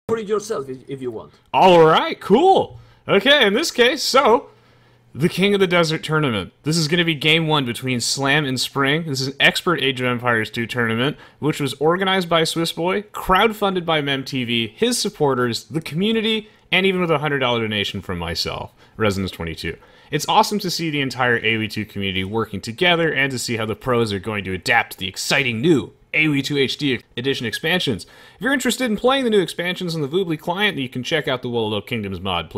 for it yourself if you want. All right, cool. Okay, in this case, so the King of the Desert tournament. This is going to be game 1 between Slam and Spring. This is an Expert Aoe2 tournament, which was organized by Swissboy, crowdfunded by Memb TV, his supporters, the community, and even with a $100 donation from myself, Resonance22. It's awesome to see the entire Aoe2 community working together and to see how the pros are going to adapt to the exciting new Aoe2 HD Edition expansions. If you're interested in playing the new expansions on the Voobly client, you can check out the Woololo Kingdoms mod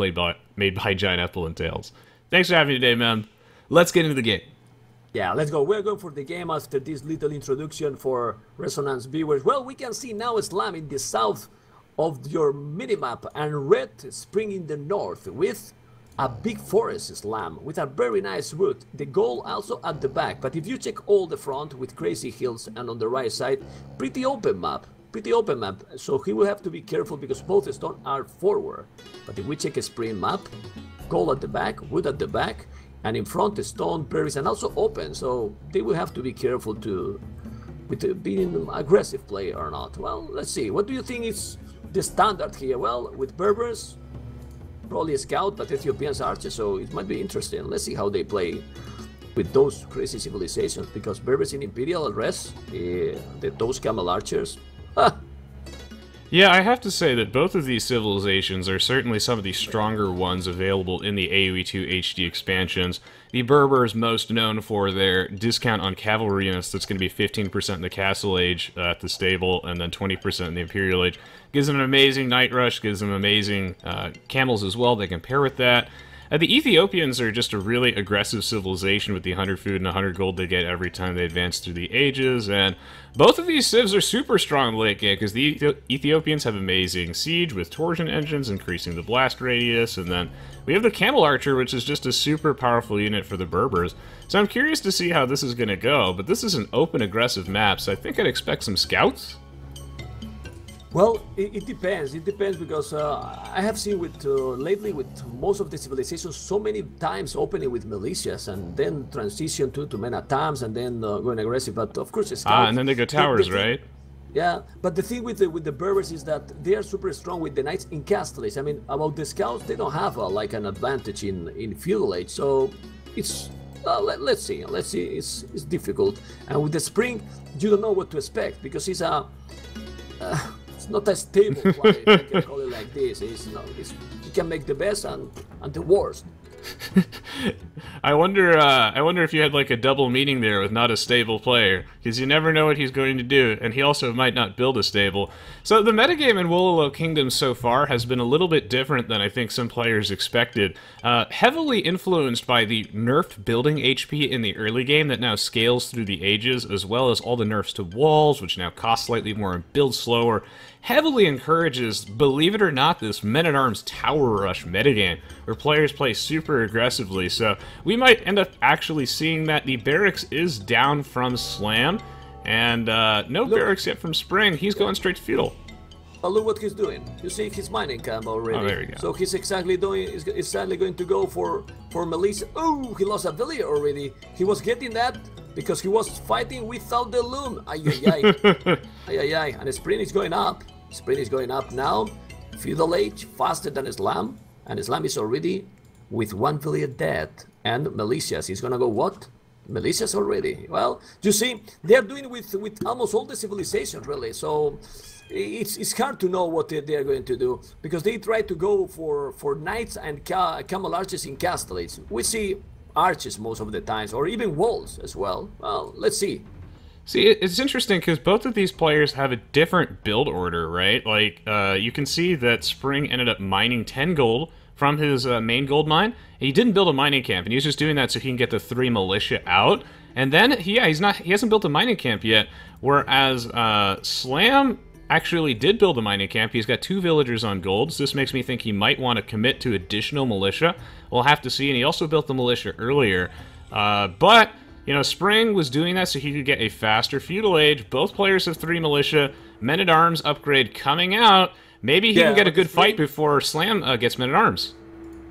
made by Giant Apple and Tails. Thanks for having me today, Mem. Let's get into the game. Yeah, let's go. We're going for the game after this little introduction for Resonance viewers. Well, we can see now Slam in the south of your minimap and Red Spring in the north with a big forest Slam with a very nice route. The goal also at the back, but if you check all the front with crazy hills and on the right side, pretty open map. So he will have to be careful because both stones are forward. But if we check a Spring map, goal at the back, wood at the back, and in front the stone, berries, and also open. So they will have to be careful with being an aggressive player or not. Well, let's see. What do you think is the standard here? Well, with Berbers, probably a scout, but Ethiopians archers, so it might be interesting. Let's see how they play with those crazy civilizations, because Berbers in Imperial address, those camel archers. Yeah, I have to say that both of these civilizations are certainly some of the stronger ones available in the Aoe2 HD expansions. The Berbers most known for their discount on cavalry units that's going to be 15% in the Castle Age at the stable, and then 20% in the Imperial Age. Gives them an amazing Night Rush, gives them amazing camels as well. They can pair with that. The Ethiopians are just a really aggressive civilization with the 100 food and 100 gold they get every time they advance through the ages, and both of these civs are super strong in the late game because the Ethiopians have amazing siege with torsion engines increasing the blast radius, and then we have the Camel Archer, which is just a super powerful unit for the Berbers. So I'm curious to see how this is going to go, but this is an open aggressive map, so I think I'd expect some scouts. Well, it depends. It depends because I have seen lately with most of the civilizations so many times opening with militias and then transition to men at arms and then going aggressive. But of course, scouts, and then they go towers, right? Yeah, but the thing with the Berbers is that they are super strong with the knights in castles. I mean, about the scouts, they don't have like an advantage in feudal age. So it's let's see. It's difficult. And with the Spring, you don't know what to expect because it's a it's not a stable player, I can call it like this. He can make the best and the worst. I wonder if you had like a double meaning there with not a stable player, because you never know what he's going to do, and he also might not build a stable. So the metagame in Woololo Kingdoms so far has been a little bit different than I think some players expected. Heavily influenced by the nerfed building HP in the early game that now scales through the ages, as well as all the nerfs to walls, which now cost slightly more and build slower. Heavily encourages, believe it or not, this Men-at-Arms Tower Rush metagame, where players play super aggressively, so we might end up actually seeing that. The barracks is down from Slam, and no barracks yet from Spring. He's going straight to feudal. But look what he's doing. You see his mining camp already. Oh, there we go. So he's exactly going to go for Militia. Oh, he lost a villager already. He was getting that because he was fighting without the loom. Ay, ay, ay. Ay, ay, ay. And Spring is going up. Spring is going up now. Feudal Age faster than Slam. And Slam is already with one villager dead. And Militias. He's gonna go what? Militias already. Well, you see, they're doing with almost all the civilizations, really. So it's hard to know what they're going to do because they try to go for knights and camel archers in castles. We see arches most of the times, or even walls as well. Well, let's see. See, it's interesting because both of these players have a different build order, right? Like, you can see that Spring ended up mining 10 gold from his main gold mine. He didn't build a mining camp, and he was just doing that so he can get the 3 militia out. And then, he hasn't built a mining camp yet, whereas Slam actually did build a mining camp. He's got 2 villagers on gold, so this makes me think he might want to commit to additional militia. We'll have to see, and he also built the militia earlier. But, you know, Spring was doing that so he could get a faster feudal age. Both players have 3 militia. Men-at-Arms upgrade coming out. Maybe he can get a good fight before Slam gets Men-at-Arms.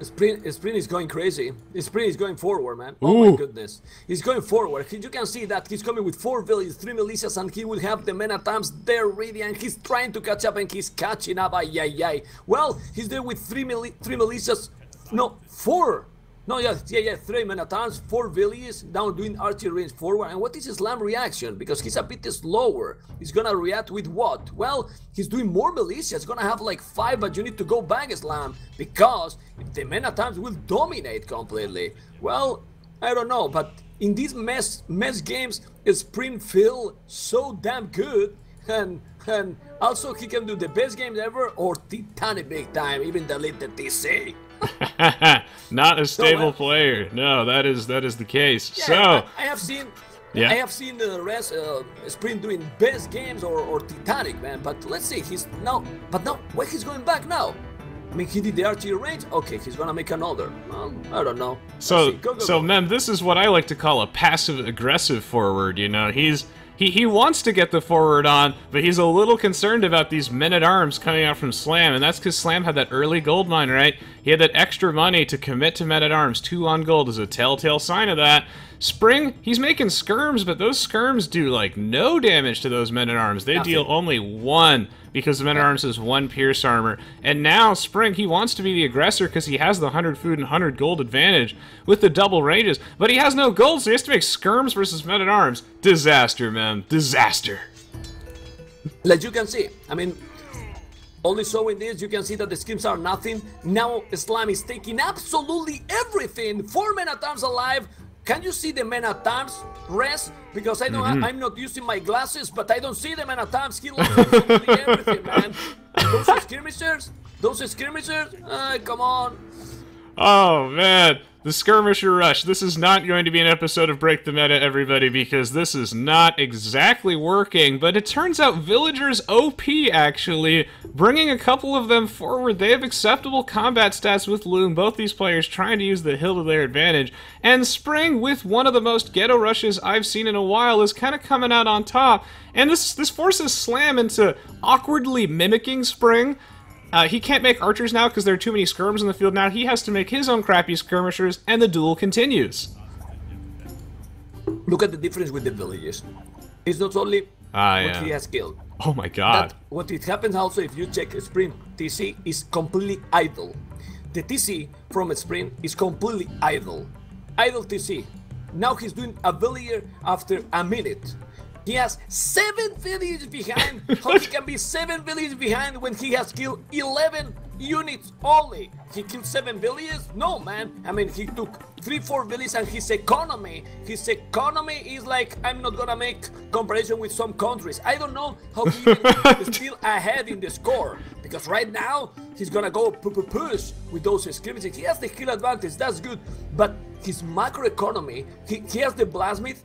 Sprint is going crazy. Sprint is going forward, man. Ooh. Oh my goodness. He's going forward. You can see that he's coming with 4 villages, 3 militias, and he will have the men-at-arms there ready, and he's trying to catch up, and he's catching up. Ay, ay, ay. Well, he's there with 3 militias. No, 4. No, yeah, 3 men-at-arms, 4 villages, now doing archery range forward. And what is his slam reaction? Because he's a bit slower. He's gonna react with what? Well, he's doing more militia. It's gonna have like 5, but you need to go back slam, because the men-at-arms will dominate completely. Well, I don't know, but in these mess games, Sprint feel so damn good, and also he can do the best games ever or titanic big time, even delete the TC. Not a stable player. No, that is the case. Yeah, so I have seen. Yeah. I have seen the rest Sprint doing best games or Titanic, man. But let's see, he's now. But now, why he's going back now? I mean, he did the archery range. Okay, he's gonna make another. Well, I don't know. So, go. Mem, this is what I like to call a passive-aggressive forward. You know, he wants to get the forward on, but he's a little concerned about these men-at-arms coming out from Slam, and that's because Slam had that early gold mine, right? He had that extra money to commit to men-at-arms. 2 on gold is a telltale sign of that. Spring, he's making skirms, but those skirms do, like, no damage to those men-at-arms. They deal only 1, because the men-at-arms has 1 pierce armor. And now, Spring, he wants to be the aggressor because he has the 100 food and 100 gold advantage with the double ranges. But he has no gold, so he has to make skirms versus men-at-arms. Disaster, man. Disaster. Like you can see, I mean, only showing this, you can see that the skirms are nothing. Now, Slam is taking absolutely everything. 4 men-at-arms alive. Can you see the men-at-arms rest? Because I don't, I'm not using my glasses, but I don't see the men-at-arms. He lost absolutely everything, man. Those skirmishers, come on. Oh, man. The Skirmisher Rush. This is not going to be an episode of Break the Meta, everybody, because this is not exactly working. But it turns out Villagers OP, actually, bringing a couple of them forward. They have acceptable combat stats with Loom. Both these players trying to use the hill to their advantage. And Spring, with one of the most ghetto rushes I've seen in a while, is kind of coming out on top. And this forces Slam into awkwardly mimicking Spring. He can't make archers now because there are too many skirms in the field now. He has to make his own crappy skirmishers, and the duel continues. Look at the difference with the villages. It's not only what he has killed. Oh my god. What it happens also, if you check Sprint, TC is completely idle. The TC from Sprint is completely idle. Idle TC. Now he's doing a villager after a minute. He has 7 villages behind. How he can be 7 villages behind when he has killed 11 units only? He killed 7 villages? No, man. I mean, he took 3-4 villages, and his economy is like, I'm not gonna make comparison with some countries. I don't know how he is still ahead in the score, because right now he's gonna go push with those skirmishes. He has the kill advantage, that's good, but his macro economy, he has the Blasmith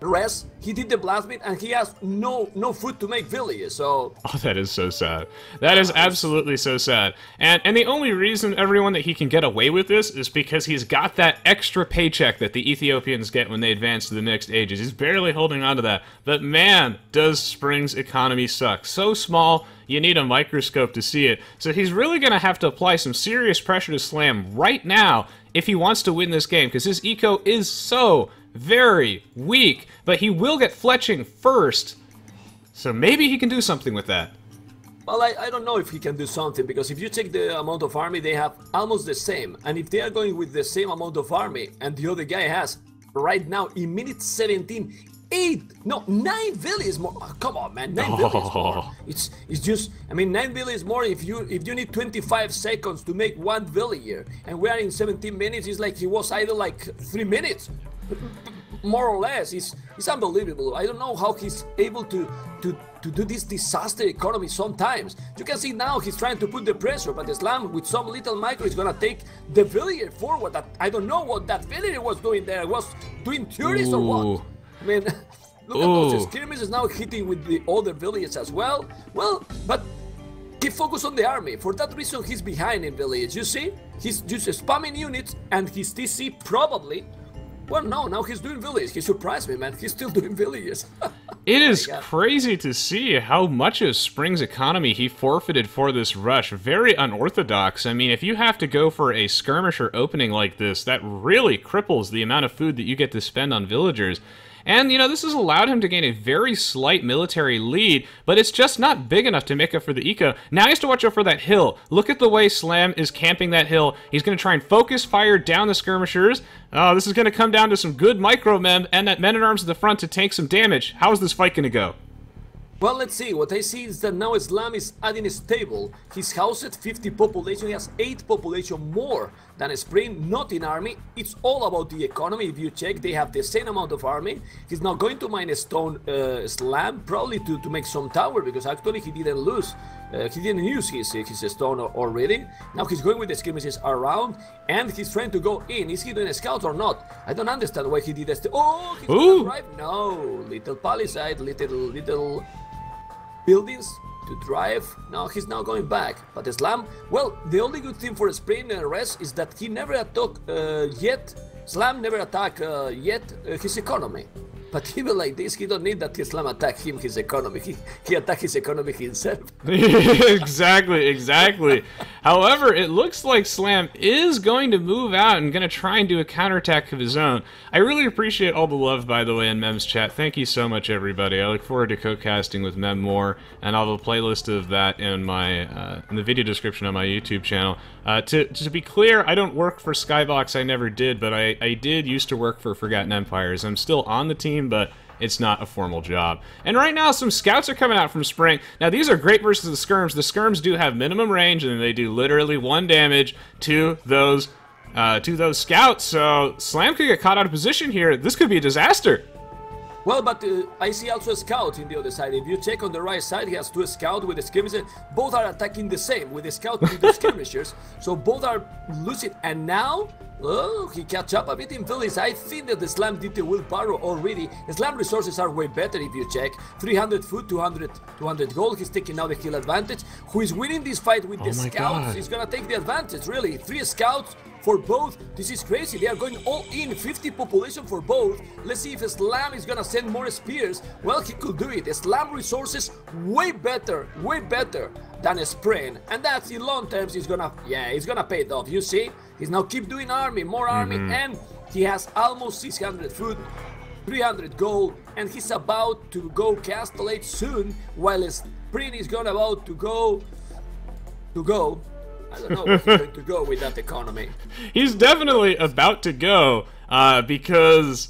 rest, he did the Blasmith, and he has no food to make villages, so... Oh, that is so sad. That is absolutely so sad. And the only reason, everyone, that he can get away with this is because he's got that extra paycheck that the Ethiopians get when they advance to the next ages. He's barely holding on to that. But man, does Spring's economy suck. So small, you need a microscope to see it. So he's really going to have to apply some serious pressure to Slam right now if he wants to win this game, because his eco is so very weak, but he will get fletching first, so maybe he can do something with that. Well, I don't know if he can do something, because if you check the amount of army, they have almost the same, and if they are going with the same amount of army, and the other guy has, right now, in minute 17, 9 villages more. Oh, come on, man, 9 villages more. It's just, I mean, 9 villages more if you need 25 seconds to make 1 villager, and we are in 17 minutes, it's like he was either like 3 minutes. More or less, it's unbelievable. I don't know how he's able to do this disaster economy sometimes. You can see now he's trying to put the pressure, but Slam with some little micro is gonna take the villager forward. That I don't know what that villager was doing there. Was doing tourists or what? I mean, look at those skirmishes now hitting with the other villagers as well. Well, but he focused on the army. For that reason, he's behind in village. You see, he's just spamming units, and his TC probably. Well, no, now he's doing villages. He surprised me, man. He's still doing villages. It is crazy to see how much of Spring's economy he forfeited for this rush. Very unorthodox. I mean, if you have to go for a skirmisher opening like this, that really cripples the amount of food that you get to spend on villagers. And, you know, this has allowed him to gain a very slight military lead, but it's just not big enough to make up for the eco. Now he has to watch out for that hill. Look at the way Slam is camping that hill. He's going to try and focus fire down the skirmishers. Oh, this is going to come down to some good micro-mem and that men-at-arms at the front to take some damage. How is this fight going to go? Well, let's see. What I see is that now Islam is adding a stable. His house at 50 population. He has 8 population more than Spring, not in army. It's all about the economy. If you check, they have the same amount of army. He's now going to mine a stone slam, probably to make some tower, because actually he didn't lose. He didn't use his stone already. Now he's going with the skirmishes around, and he's trying to go in. Is he doing a scout or not? I don't understand why he did this. Oh, he's going to drive. No, little palisade, little buildings to drive. No, he's now going back. But Islam, well, the only good thing for Spring and rest is that he never attacked yet. Islam never attacked yet his economy. But even like this, he don't need that Islam attack him, his economy. He attack his economy himself. Exactly. However, it looks like Slam is going to move out and going to try and do a counterattack of his own. I really appreciate all the love, by the way, in Mem's chat. Thank you so much, everybody. I look forward to co-casting with Mem more, and I'll have a playlist of that in my in the video description on my YouTube channel. To be clear, I don't work for Skybox. I never did, but I did used to work for Forgotten Empires. I'm still on the team, but it's not a formal job. And right now, some scouts are coming out from Spring. Now, these are great versus the skirms. The skirms do have minimum range, and they do literally 1 damage to those scouts. So Slam could get caught out of position here. This could be a disaster. Well, but I see also a scout in the other side. If you check on the right side, he has 2 scouts with the skirmishers. Both are attacking the same, with the scout with the skirmishers. So both are losing. And now, oh, he catch up a bit in village. I think that the Slam did the wheelbarrow already. The Slam resources are way better if you check. 300 food, 200 gold. He's taking now the kill advantage. Who is winning this fight with the scouts? God. He's gonna take the advantage, really. 3 scouts for both. This is crazy. They are going all in. 50 population for both. Let's see if Slam is gonna send more spears. Well, he could do it. Slam resources way better than Spring. And that's in long terms. He's gonna pay it off. You see? He's now keep doing army, more army, and he has almost 600 food, 300 gold, and he's about to go Castellate soon, while Spring is about to go. I don't know where he's going to go with that economy. He's definitely about to go, because,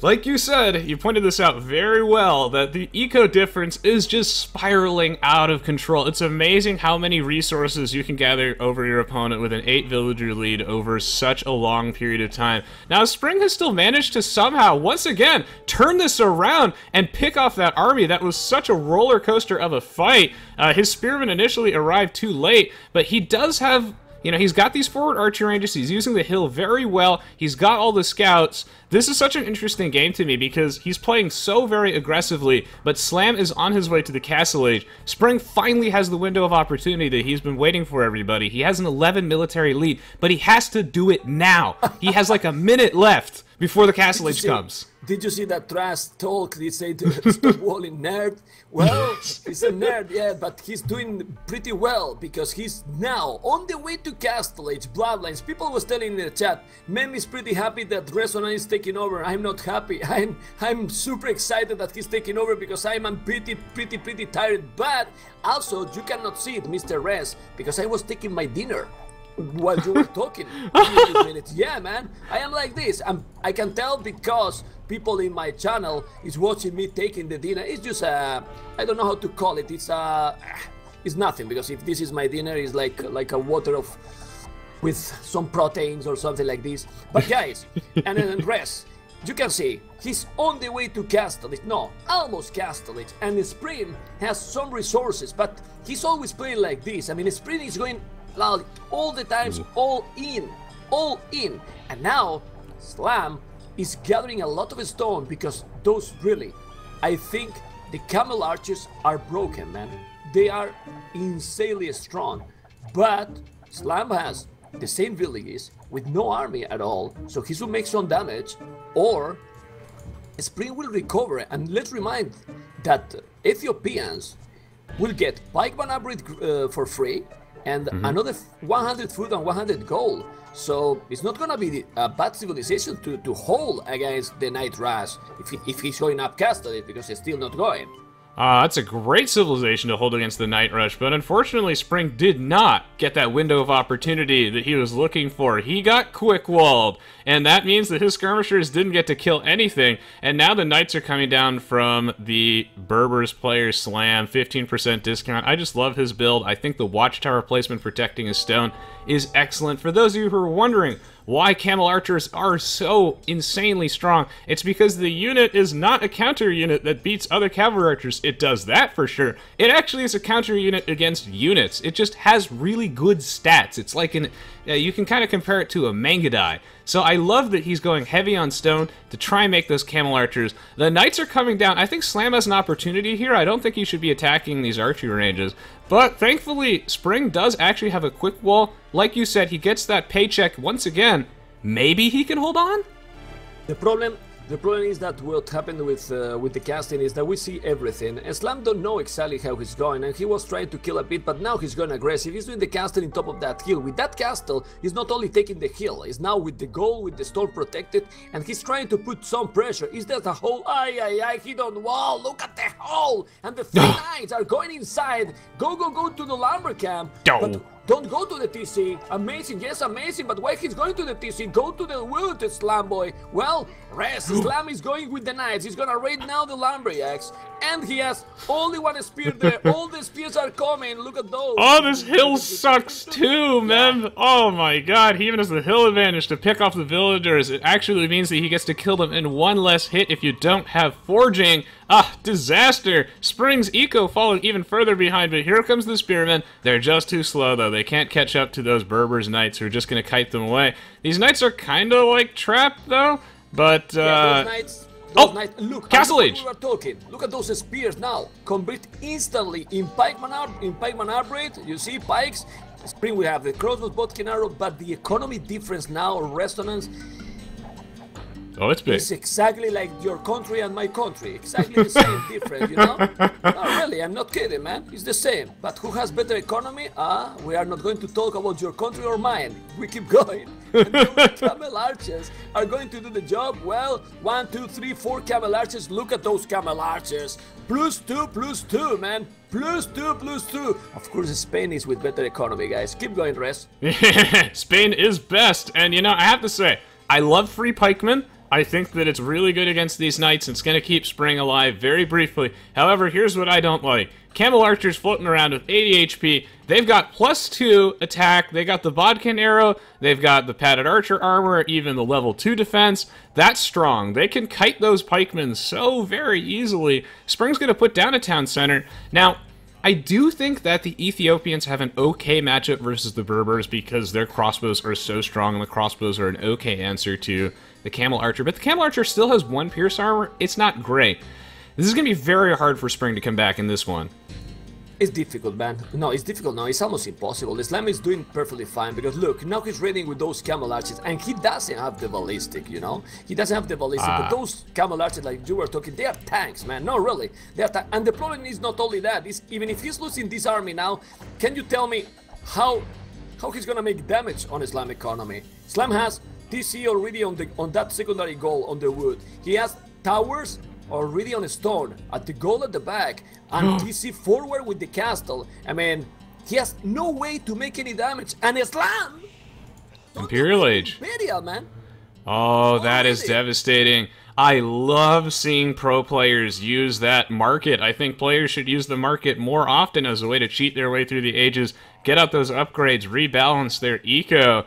like you said, you pointed this out very well, that the eco difference is just spiraling out of control. It's amazing how many resources you can gather over your opponent with an 8 villager lead over such a long period of time. Now, Spring has still managed to somehow, once again, turn this around and pick off that army. That was such a roller coaster of a fight. His spearmen initially arrived too late, but he does have... You know, he's got these forward archer ranges, he's using the hill very well, he's got all the scouts. This is such an interesting game to me because he's playing so very aggressively, but Slam is on his way to the Castle Age. Spring finally has the window of opportunity that he's been waiting for, everybody. He has an 11 military lead, but he has to do it now. He has like a minute left before the Castle Age comes. Did you see that trash talk? He said, stop walling, nerd. Well, he's a nerd, yeah, but he's doing pretty well because he's now on the way to Castle Age Bloodlines. People was telling in the chat, Mem is pretty happy that Resonance is taking over. I'm not happy. I'm super excited that he's taking over because I'm pretty tired. But also, you cannot see it, Mr. Res, because I was taking my dinner while you were talking. Yeah, man, I am like this. I can tell because people in my channel is watching me taking the dinner. It's just I don't know how to call it. It's nothing, because if this is my dinner, it's like a water with some proteins or something like this. But guys, and then rest. You can see he's on the way to Castellage. No, almost Castellage. And Spring has some resources, but he's always playing like this. I mean, Spring is going all the times, all in. And now Slam is gathering a lot of stone because those really, I think the camel archers are broken, man. They are insanely strong. But Slam has the same villages with no army at all, so he should make some damage, or Spring will recover, and let's remind that Ethiopians will get pikeman upgrade for free, and another 100 food and 100 gold. So it's not gonna be a bad civilization to hold against the Night Rush if he's going up castle, because he's still not going. That's a great civilization to hold against the Night Rush, but unfortunately Spring did not get that window of opportunity that he was looking for. He got quick-walled, and that means that his skirmishers didn't get to kill anything, and now the Knights are coming down from the Berbers player Slam, 15% discount. I just love his build. I think the Watchtower placement protecting his stone is excellent. For those of you who are wondering why Camel Archers are so insanely strong, it's because the unit is not a counter unit that beats other Cavalry Archers. It does that for sure. It actually is a counter unit against units. It just has really good stats. It's like an, you can kind of compare it to a Mangadai. So I love that he's going heavy on stone to try and make those Camel Archers. The Knights are coming down. I think Slam has an opportunity here. I don't think he should be attacking these archery ranges. But thankfully, Spring does actually have a quick wall. Like you said, he gets that paycheck once again. Maybe he can hold on? The problem is that what happened with the casting is that we see everything. And Slam don't know exactly how he's going, and he was trying to kill a bit, but now he's going aggressive. He's doing the castle in top of that hill. With that castle, he's not only taking the hill, he's now with the goal, with the stone protected, and he's trying to put some pressure. Is that a hole? Ay, ay, ay, he don't wall. Look at the hole! And the three knights are going inside. Go to the lumber camp. But don't go to the TC. Amazing, yes, amazing, but why he's going to the TC? Go to the wood, Slam boy. Well, rest. Slam is going with the knights. He's gonna raid now the lumberjacks, and he has only one spear there. All the spears are coming. Look at those. Oh, this hill sucks too, man. Oh my god, he even has the hill advantage to pick off the villagers. It actually means that he gets to kill them in one less hit if you don't have forging. Ah, disaster! Spring's eco falling even further behind, but here comes the spearmen. They're just too slow, though. They can't catch up to those Berbers knights who are just going to kite them away. These knights are kind of like trapped, though, but, yeah, those knights, look, Castle Age! We were talking. Look at those spears now. Convert instantly in pikeman upgrade. You see, pikes. Spring will have the crossbows, bodkin arrow, but the economy difference now, resonance, oh, it's big. It's exactly like your country and my country. Exactly the same difference, you know? No, really, I'm not kidding, man. It's the same. But who has better economy? We are not going to talk about your country or mine. We keep going. And those Camel Archers are going to do the job. Well, 1, 2, 3, 4 Camel Archers. Look at those Camel Archers. +2, man. +2. Of course, Spain is with better economy, guys. Keep going, Res. Spain is best. And, you know, I have to say, I love free pikemen. I think that it's really good against these knights. It's going to keep Spring alive very briefly. However, here's what I don't like. Camel Archers floating around with 80 HP. They've got +2 attack. They got the bodkin arrow. They've got the padded archer armor, even the level 2 defense. That's strong. They can kite those pikemen so very easily. Spring's going to put down a town center. Now, I do think that the Ethiopians have an okay matchup versus the Berbers because their crossbows are so strong, and the crossbows are an okay answer to the Camel Archer. But the Camel Archer still has 1 pierce armor. It's not great. This is going to be very hard for Spring to come back in this one. It's difficult, man. No, it's difficult now. It's almost impossible. Islam is doing perfectly fine because look, now he's raiding with those Camel Archers, and he doesn't have the ballistic, you know? He doesn't have the ballistic, but those Camel Archers, like you were talking, they are tanks, man. No, really. They are and the problem is not only that. Is even if he's losing this army now, can you tell me how he's gonna make damage on Islam economy? Islam has TC already on that secondary goal on the wood. He has towers already on stone at the goal at the back, and TC forward with the castle. I mean, he has no way to make any damage. And Islam, Imperial Age. Imperial, man. Oh, that is devastating. I love seeing pro players use that market. I think players should use the market more often as a way to cheat their way through the ages, get out those upgrades, rebalance their eco.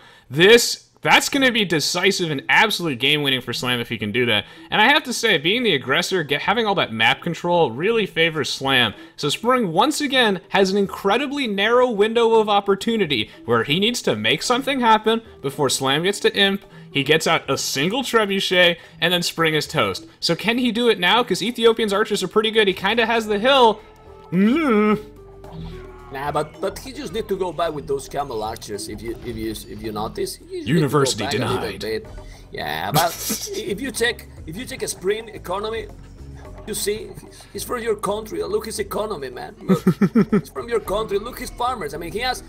That's going to be decisive and absolutely game-winning for Slam if he can do that. And I have to say, being the aggressor, having all that map control really favors Slam. So Spring, once again, has an incredibly narrow window of opportunity where he needs to make something happen before Slam gets to Imp. He gets out a single trebuchet, and then Spring is toast. So can he do it now? Because Ethiopians archers are pretty good. He kind of has the hill. Nah, but he just need to go back with those camel archers. If you notice, he just University need to go back a denied. little bit. Yeah, but if you check a spring economy, you see, he's from your country. Look his economy, man. Look, he's from your country. Look his farmers. I mean, he has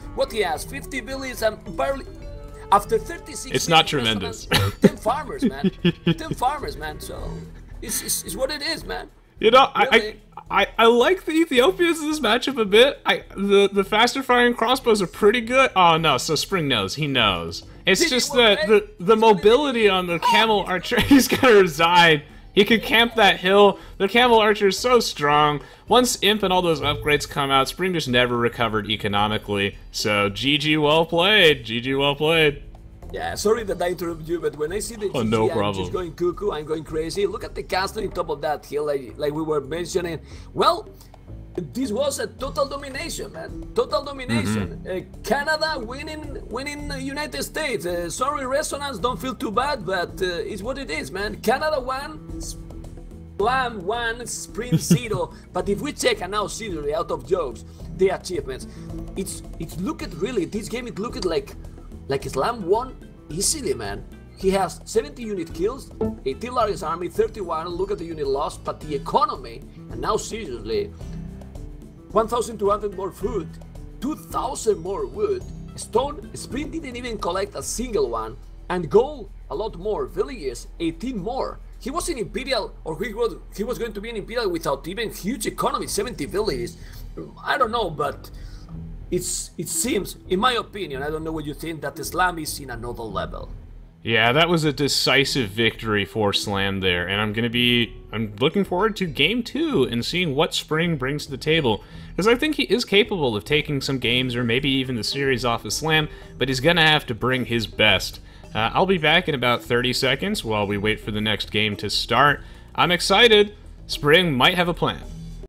50 villages and barely. After 36 it's not tremendous. 10 farmers, man. 10 farmers, man. So it's what it is, man. You know, Really? I like the Ethiopians in this matchup a bit. The faster firing crossbows are pretty good. Oh no, so Spring knows. He knows. It's just that the mobility on the camel archer, he's gonna reside. He could camp that hill. The camel archer is so strong. Once Imp and all those upgrades come out, Spring just never recovered economically. So GG well played. GG well played. Yeah, sorry that I interrupt you, but when I see the GG, no I'm problem. just going cuckoo, I'm going crazy. Look at the castle on top of that hill, like we were mentioning. Well, this was a total domination, man. Total domination. Canada winning United States. Sorry, Resonance, don't feel too bad, but it's what it is, man. Canada won, Slam 1, Sprint 0. But if we check, and now seriously, out of jokes, the achievements, it's looked really, this game, it looked like Slam won easily, man. He has 70 unit kills, 18 largest army, 31, look at the unit loss, but the economy, and now seriously, 1,200 more food, 2,000 more wood, stone, Sprint didn't even collect a single one, and gold, a lot more, villages, 18 more. He was in Imperial, or he was going to be in Imperial without even huge economy, 70 villages. I don't know, but it seems, in my opinion, I don't know what you think, that Slam is in another level. Yeah, that was a decisive victory for Slam there, and I'm looking forward to Game 2 and seeing what Spring brings to the table, because I think he is capable of taking some games, or maybe even the series off of Slam, but he's gonna have to bring his best. I'll be back in about 30 seconds while we wait for the next game to start. I'm excited. Spring might have a plan.